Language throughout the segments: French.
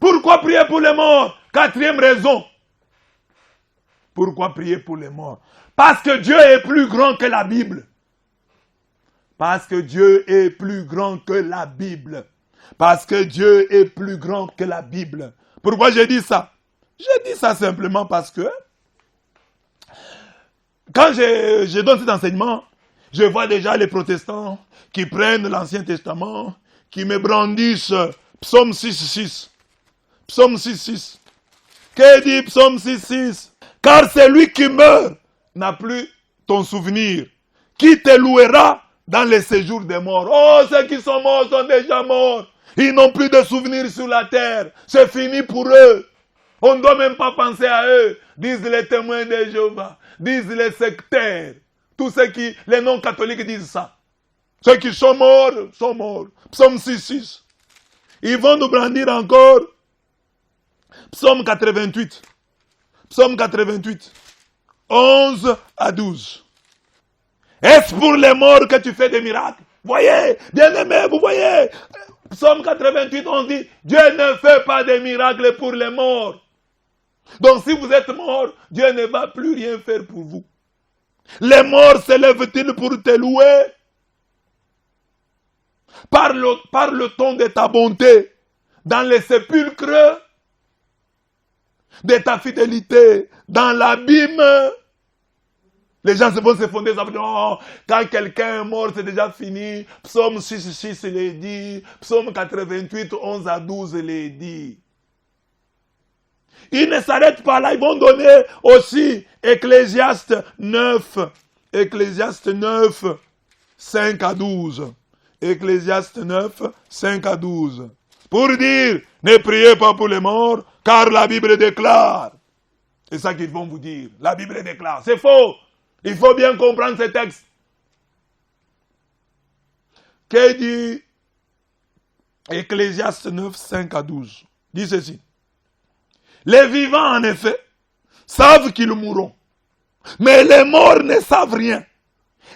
Pourquoi prier pour les morts? Quatrième raison. Pourquoi prier pour les morts? Parce que Dieu est plus grand que la Bible. Parce que Dieu est plus grand que la Bible. Parce que Dieu est plus grand que la Bible. Pourquoi j'ai dit ça? J'ai dit ça simplement parce que quand je donne cet enseignement, je vois déjà les protestants qui prennent l'Ancien Testament, qui me brandissent Psaume 6.6. Psaume 6.6. Que dit Psaume 6.6? Car celui qui meurt n'a plus ton souvenir. Qui te louera dans les séjours des morts? Oh, ceux qui sont morts sont déjà morts. Ils n'ont plus de souvenirs sur la terre. C'est fini pour eux. On ne doit même pas penser à eux, disent les témoins de Jéhovah, disent les sectaires. Tous ceux qui, les non-catholiques disent ça. Ceux qui sont morts, sont morts. Psaume 6.6. Ils vont nous brandir encore. Psaume 88. Psaume 88. 11 à 12. Est-ce pour les morts que tu fais des miracles? Voyez, bien-aimés, vous voyez. Psaume 88, on dit, Dieu ne fait pas de miracles pour les morts. Donc si vous êtes mort, Dieu ne va plus rien faire pour vous. Les morts s'élèvent-ils pour te louer? Par le ton de ta bonté, dans les sépulcres, de ta fidélité, dans l'abîme. Les gens vont se fonder, non, quand quelqu'un est mort, c'est déjà fini. Psaume 6.6 l'est dit, Psaume 88, 11 à 12 l'est dit. Ils ne s'arrêtent pas là, ils vont donner aussi Ecclésiaste 9, 5 à 12. Ecclésiaste 9, 5 à 12. Pour dire, ne priez pas pour les morts, car la Bible déclare. C'est ça qu'ils vont vous dire, la Bible déclare. C'est faux. Il faut bien comprendre ces textes. Que dit Ecclésiaste 9, 5 à 12? Dit ceci. Les vivants, en effet, savent qu'ils mourront. Mais les morts ne savent rien.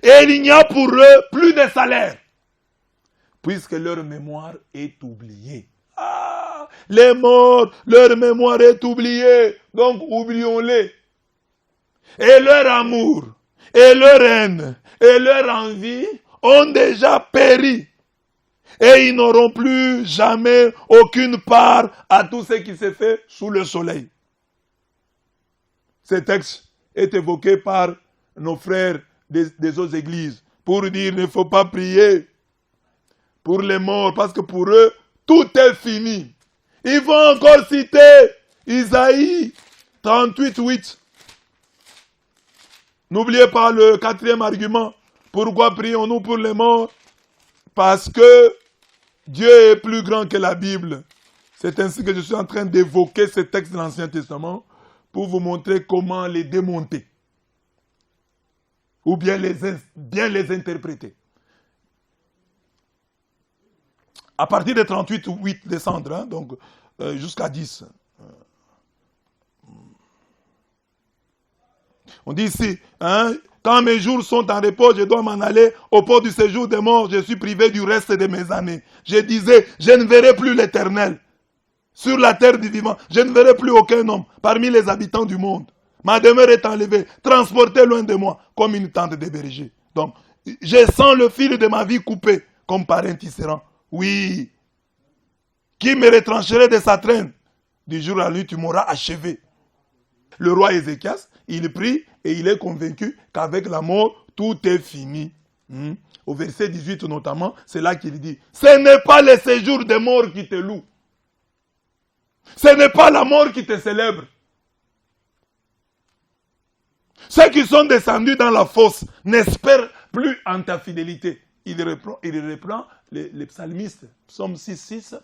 Et il n'y a pour eux plus de salaire. Puisque leur mémoire est oubliée. Ah, les morts, leur mémoire est oubliée. Donc oublions-les. Et leur amour, et leur haine, et leur envie ont déjà péri. Et ils n'auront plus jamais aucune part à tout ce qui s'est fait sous le soleil. Ce texte est évoqué par nos frères des autres églises pour dire qu'il ne faut pas prier pour les morts parce que pour eux, tout est fini. Ils vont encore citer Isaïe 38, 8. N'oubliez pas le quatrième argument. Pourquoi prions-nous pour les morts? Parce que Dieu est plus grand que la Bible. C'est ainsi que je suis en train d'évoquer ces textes de l'Ancien Testament pour vous montrer comment les démonter. Ou bien les interpréter. À partir de 38 ou 8 descendre, hein, donc jusqu'à 10. On dit ici, hein, quand mes jours sont en repos, je dois m'en aller au port du séjour des morts, je suis privé du reste de mes années. Je disais, je ne verrai plus l'Éternel sur la terre du vivant. Je ne verrai plus aucun homme parmi les habitants du monde. Ma demeure est enlevée, transportée loin de moi, comme une tente de berger. Donc, je sens le fil de ma vie coupé, comme par un tisserand. Oui. Qui me retrancherait de sa traîne? Du jour à la nuit, tu m'auras achevé. Le roi Ézéchias, il prie et il est convaincu qu'avec la mort, tout est fini. Au verset 18 notamment, c'est là qu'il dit, ce n'est pas le séjour des morts qui te loue. Ce n'est pas la mort qui te célèbre. Ceux qui sont descendus dans la fosse n'espèrent plus en ta fidélité. Il reprend les psalmistes, psaume 6, 6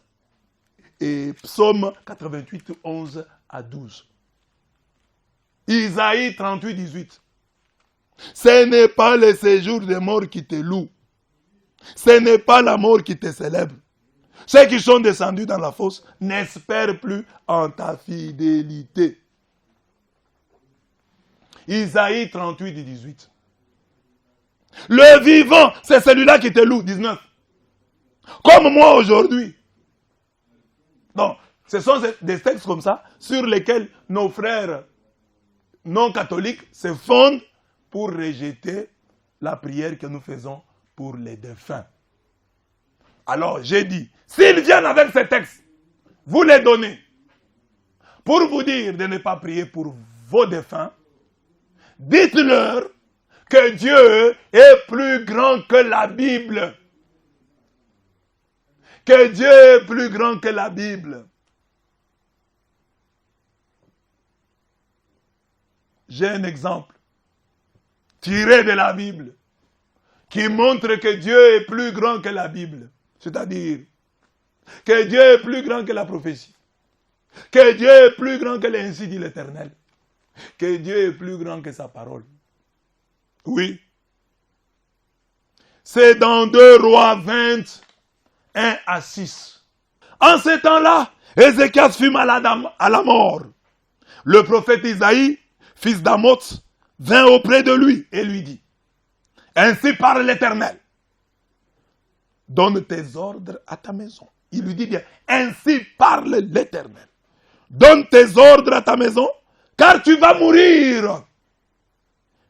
et psaume 88, 11 à 12. Isaïe 38, 18. Ce n'est pas le séjour des morts qui te loue. Ce n'est pas la mort qui te célèbre. Ceux qui sont descendus dans la fosse n'espèrent plus en ta fidélité. Isaïe 38, 18. Le vivant, c'est celui-là qui te loue, 19. Comme moi aujourd'hui. Donc, Ce sont des textes comme ça sur lesquels nos frères non catholiques se fondent pour rejeter la prière que nous faisons pour les défunts. Alors j'ai dit, s'ils viennent avec ces textes, vous les donnez pour vous dire de ne pas prier pour vos défunts, dites-leur que Dieu est plus grand que la Bible. Que Dieu est plus grand que la Bible. J'ai un exemple tiré de la Bible qui montre que Dieu est plus grand que la Bible. C'est-à-dire que Dieu est plus grand que la prophétie. Que Dieu est plus grand que l'ainsi dit l'Éternel. Que Dieu est plus grand que sa parole. Oui. C'est dans 2 Rois 20, 1 à 6. En ce temps-là, Ézéchias fut malade à la mort. Le prophète Isaïe, fils d'Amoz, vint auprès de lui et lui dit, ainsi parle l'Éternel, donne tes ordres à ta maison. Il lui dit bien, ainsi parle l'Éternel. Donne tes ordres à ta maison, car tu vas mourir.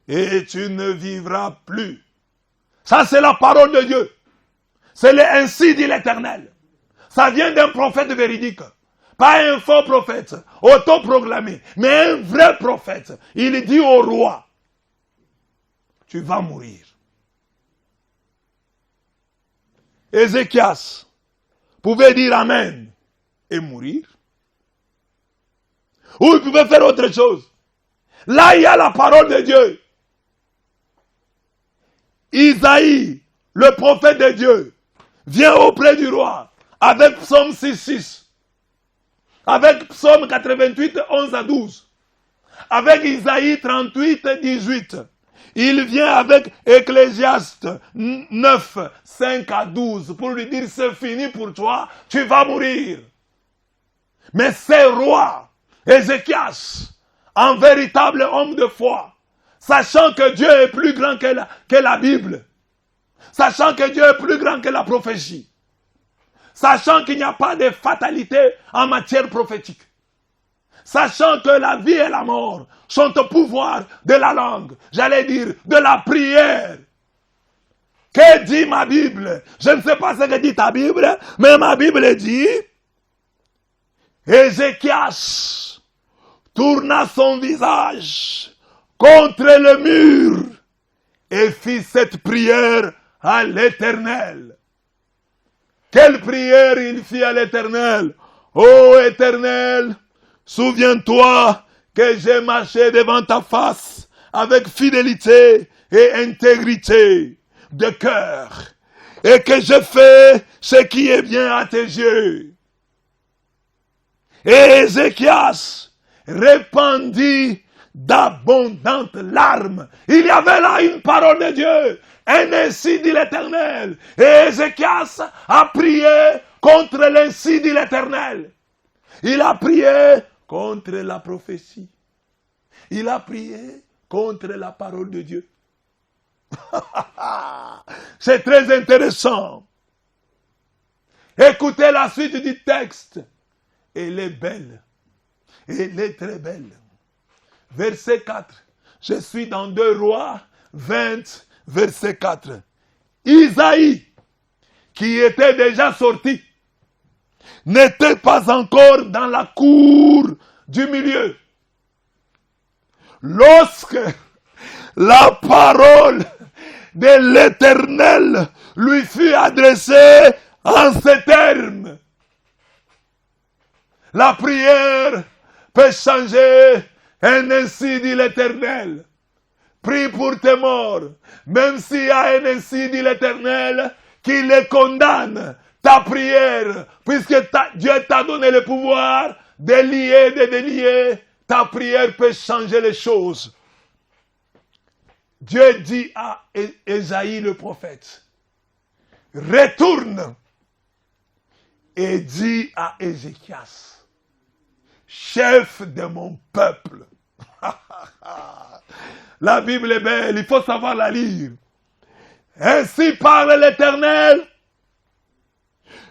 Et tu ne vivras plus. Ça, c'est la parole de Dieu. C'est le ainsi dit l'Éternel. Ça vient d'un prophète véridique. Pas un faux prophète, autoproclamé, mais un vrai prophète. Il dit au roi, tu vas mourir. Ézéchias pouvait dire Amen et mourir. Ou il pouvait faire autre chose. Là, il y a la parole de Dieu. Isaïe, le prophète de Dieu, vient auprès du roi avec Psaume 6.6, avec Psaume 88, 11 à 12, avec Isaïe 38, 18. Il vient avec Ecclésiaste 9, 5 à 12 pour lui dire c'est fini pour toi, tu vas mourir. Mais ce roi, Ézéchias, un véritable homme de foi, sachant que Dieu est plus grand que la Bible, sachant que Dieu est plus grand que la prophétie, sachant qu'il n'y a pas de fatalité en matière prophétique, sachant que la vie et la mort sont au pouvoir de la langue, j'allais dire de la prière. Que dit ma Bible? Je ne sais pas ce que dit ta Bible, mais ma Bible dit, Ézéchias tourna son visage contre le mur et fit cette prière à l'Éternel. Quelle prière il fit à l'Éternel? Ô Éternel, souviens-toi que j'ai marché devant ta face avec fidélité et intégrité de cœur et que j'ai fait ce qui est bien à tes yeux. Et Ézéchias répandit d'abondantes larmes. Il y avait là une parole de Dieu. Un ainsi dit l'Éternel. Et Ézéchias a prié contre l'ainsi dit l'Éternel. Il a prié contre la prophétie. Il a prié contre la parole de Dieu. C'est très intéressant. Écoutez la suite du texte. Elle est belle. Elle est très belle. Verset 4. Je suis dans 2 Rois 20, verset 4. Isaïe, qui était déjà sorti, n'était pas encore dans la cour du milieu. Lorsque la parole de l'Éternel lui fut adressée en ces termes. La prière peut changer un ainsi dit l'Éternel. Prie pour tes morts, même s'il y a un ainsi dit l'Éternel qui les condamne. Ta prière, puisque Dieu t'a donné le pouvoir de lier, de délier, ta prière peut changer les choses. Dieu dit à Ésaïe le prophète, retourne et dis à Ézéchias, chef de mon peuple. La Bible est belle, il faut savoir la lire. Ainsi parle l'Éternel,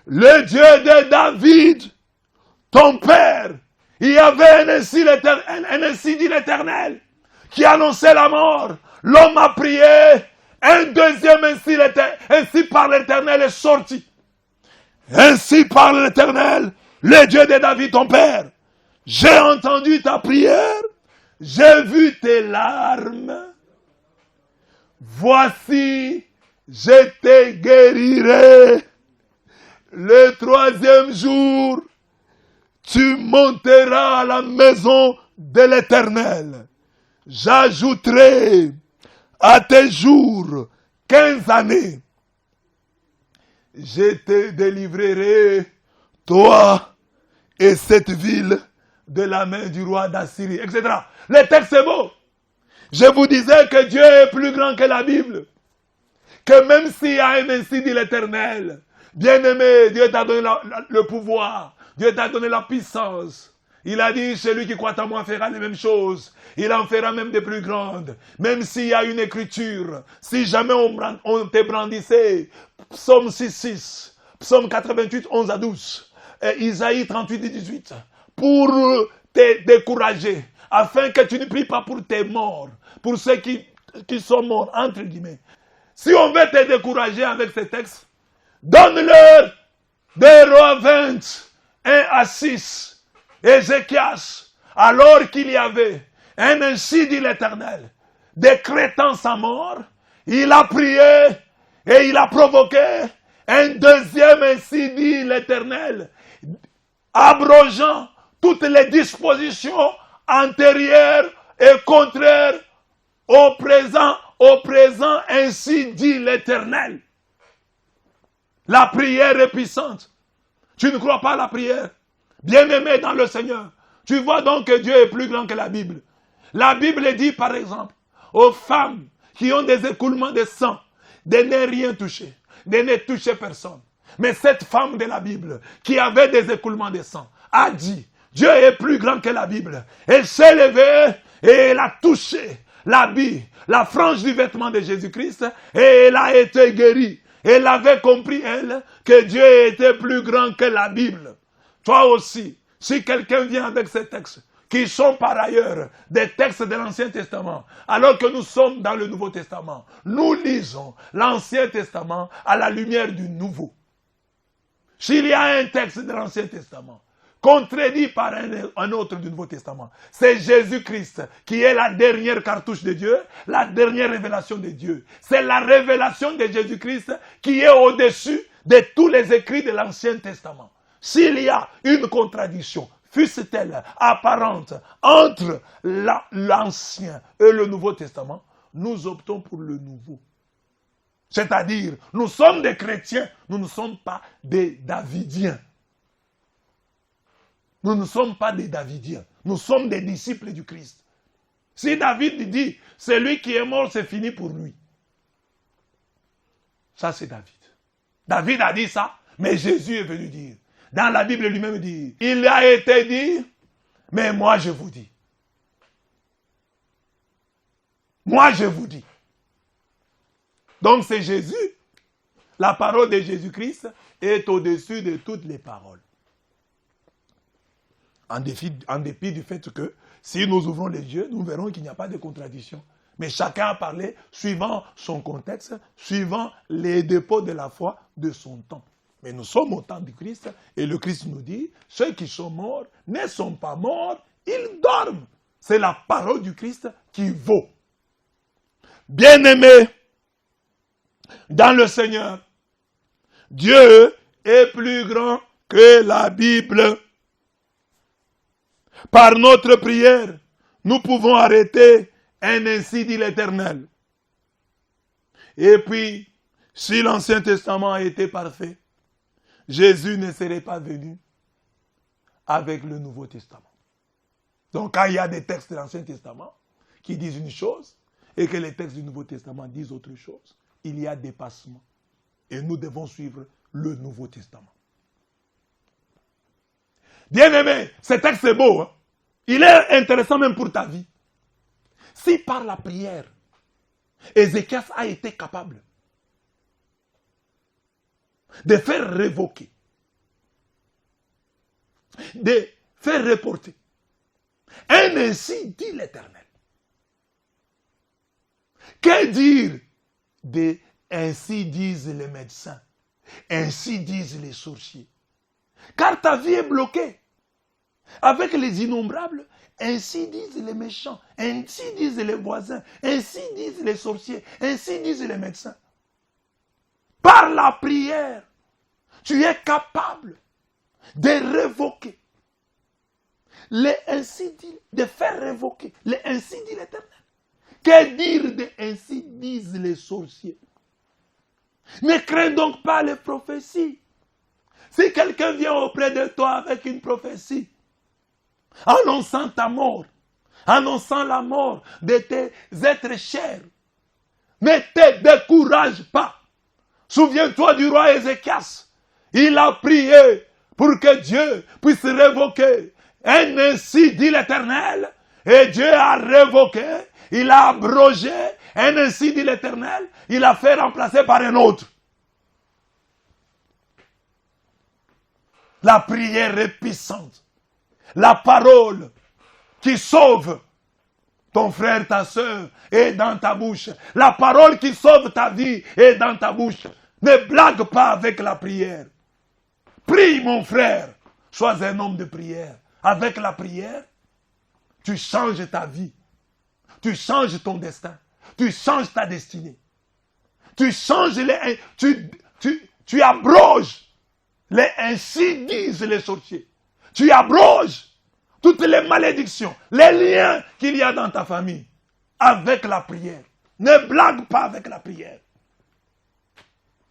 le Dieu de David, ton père, il y avait un ainsi dit l'Éternel, qui annonçait la mort. L'homme a prié, un deuxième ainsi par l'Éternel est sorti. Ainsi parle l'Éternel, le Dieu de David, ton père. J'ai entendu ta prière, j'ai vu tes larmes. Voici, je te guérirai. Le troisième jour, tu monteras à la maison de l'Éternel. J'ajouterai à tes jours 15 années. Je te délivrerai, toi et cette ville, de la main du roi d'Assyrie, etc. Le texte est beau. Je vous disais que Dieu est plus grand que la Bible. Que même s'il y a un ainsi dit l'Éternel, bien-aimé, Dieu t'a donné le pouvoir. Dieu t'a donné la puissance. Il a dit, celui qui croit en moi fera les mêmes choses. Il en fera même des plus grandes. Même s'il y a une écriture, si jamais on te brandissait, Psaume 6, Psaume 88, 11 à 12, et Isaïe 38, 18, pour te décourager, afin que tu ne pries pas pour tes morts, pour ceux qui sont morts, entre guillemets. Si on veut te décourager avec ces textes, donne-leur des Rois 20, 1 à 6, Ézéchias, alors qu'il y avait un ainsi dit l'Éternel, décrétant sa mort, il a prié et il a provoqué un deuxième ainsi dit l'Éternel, abrogeant toutes les dispositions antérieures et contraires au présent ainsi dit l'Éternel. La prière est puissante. Tu ne crois pas à la prière? Bien-aimé dans le Seigneur, tu vois donc que Dieu est plus grand que la Bible. La Bible dit par exemple aux femmes qui ont des écoulements de sang de ne rien toucher, de ne toucher personne. Mais cette femme de la Bible qui avait des écoulements de sang a dit, Dieu est plus grand que la Bible. Elle s'est levée et elle a touché l'habit, la frange du vêtement de Jésus-Christ et elle a été guérie. Elle avait compris, elle, que Dieu était plus grand que la Bible. Toi aussi, si quelqu'un vient avec ces textes, qui sont par ailleurs des textes de l'Ancien Testament, alors que nous sommes dans le Nouveau Testament, nous lisons l'Ancien Testament à la lumière du Nouveau. S'il y a un texte de l'Ancien Testament, contredit par un autre du Nouveau Testament, c'est Jésus-Christ qui est la dernière cartouche de Dieu, la dernière révélation de Dieu. C'est la révélation de Jésus-Christ qui est au-dessus de tous les écrits de l'Ancien Testament. S'il y a une contradiction, fût-elle apparente, entre l'Ancien et le Nouveau Testament, nous optons pour le Nouveau. C'est-à-dire, nous sommes des chrétiens, nous ne sommes pas des Davidiens. Nous ne sommes pas des Davidiens, nous sommes des disciples du Christ. Si David dit, celui qui est mort, c'est fini pour lui. Ça, c'est David. David a dit ça, mais Jésus est venu dire. Dans la Bible lui-même dit, il a été dit, mais moi je vous dis. Moi je vous dis. Donc c'est Jésus. La parole de Jésus-Christ est au-dessus de toutes les paroles. En dépit du fait que si nous ouvrons les yeux, nous verrons qu'il n'y a pas de contradiction. Mais chacun a parlé suivant son contexte, suivant les dépôts de la foi de son temps. Mais nous sommes au temps du Christ et le Christ nous dit, ceux qui sont morts ne sont pas morts, ils dorment. C'est la parole du Christ qui vaut. Bien-aimés dans le Seigneur, Dieu est plus grand que la Bible. Par notre prière, nous pouvons arrêter un ainsi dit l'Éternel. Et puis, si l'Ancien Testament a été parfait, Jésus ne serait pas venu avec le Nouveau Testament. Donc quand il y a des textes de l'Ancien Testament qui disent une chose et que les textes du Nouveau Testament disent autre chose, il y a dépassement. Et nous devons suivre le Nouveau Testament. Bien-aimé, ce texte est beau. Hein? Il est intéressant même pour ta vie. Si par la prière, Ézéchias a été capable de faire révoquer de faire reporter. Ainsi dit l'Éternel. Que dire de ainsi disent les médecins, ainsi disent les sorciers? Car ta vie est bloquée avec les innombrables. Ainsi disent les méchants, ainsi disent les voisins, ainsi disent les sorciers, ainsi disent les médecins. Par la prière, tu es capable de révoquer. Les ainsi dit, de faire révoquer. Les ainsi dit l'Éternel. Que dire de ainsi disent les sorciers? Ne crains donc pas les prophéties. Si quelqu'un vient auprès de toi avec une prophétie, annonçant ta mort, annonçant la mort de tes êtres chers, ne te décourage pas. Souviens-toi du roi Ézéchias. Il a prié pour que Dieu puisse révoquer. Et ainsi dit l'Éternel. Et Dieu a révoqué. Il a abrogé. Et ainsi dit l'Éternel. Il a fait remplacer par un autre. La prière est puissante. La parole qui sauve ton frère, ta soeur est dans ta bouche. La parole qui sauve ta vie est dans ta bouche. Ne blague pas avec la prière. Prie, mon frère. Sois un homme de prière. Avec la prière, tu changes ta vie. Tu changes ton destin. Tu changes ta destinée. Tu changes les... Tu abroges les ainsi disent les sorciers. Tu abroges toutes les malédictions, les liens qu'il y a dans ta famille avec la prière. Ne blague pas avec la prière.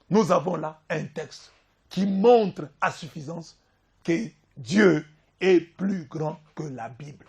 Nous avons là un texte qui montre à suffisance que Dieu est plus grand que la Bible.